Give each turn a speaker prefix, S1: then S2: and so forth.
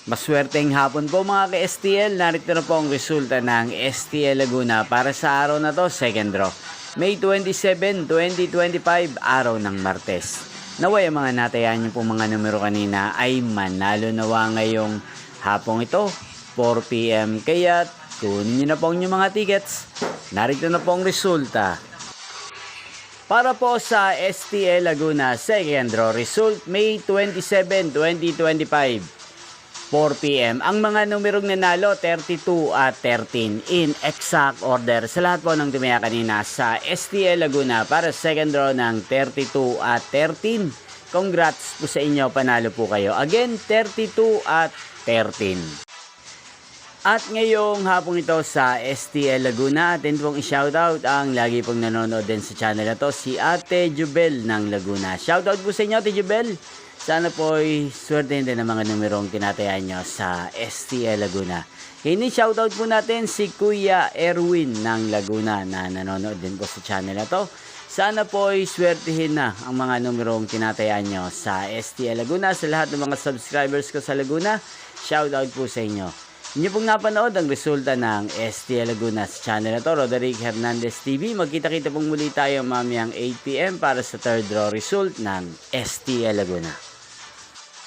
S1: Maswerteng hapon po mga ka-STL. Narito na po ang resulta ng STL Laguna para sa araw na to, second draw. May 27, 2025, araw ng Martes. Naway ang mga natayan niyo po mga numero kanina ay manalo nawa ngayong hapong ito, 4 PM. Kaya kunin niyo na po ang inyong mga tickets. Narito na po ang resulta. Para po sa STL Laguna second draw result, May 27, 2025. 4 PM. Ang mga numerong nanalo, 32 at 13 in exact order. Sa lahat po ng tumaya kanina sa STL Laguna para second draw ng 32 at 13. Congrats po sa inyo, panalo po kayo. Again, 32 at 13. At ngayong hapong ito sa STL Laguna, atin pong i-shoutout ang lagi pong nanonood din sa channel na to, si Ate Jubel ng Laguna. Shoutout po sa inyo, Ate Jubel. Sana po ay swertein din ang mga numerong tinatayan nyo sa STL Laguna. Shoutout po natin si Kuya Erwin ng Laguna na nanonood din po sa channel na to. Sana po ay swertihin na ang mga numerong tinatayan nyo sa STL Laguna. Sa lahat ng mga subscribers ko sa Laguna, shoutout po sa inyo. Inyo pong napanood ang resulta ng STL Laguna sa channel na to, Roderick Hernandez TV. Magkita-kita pong muli tayo mamayang 8 PM para sa third draw result ng STL Laguna.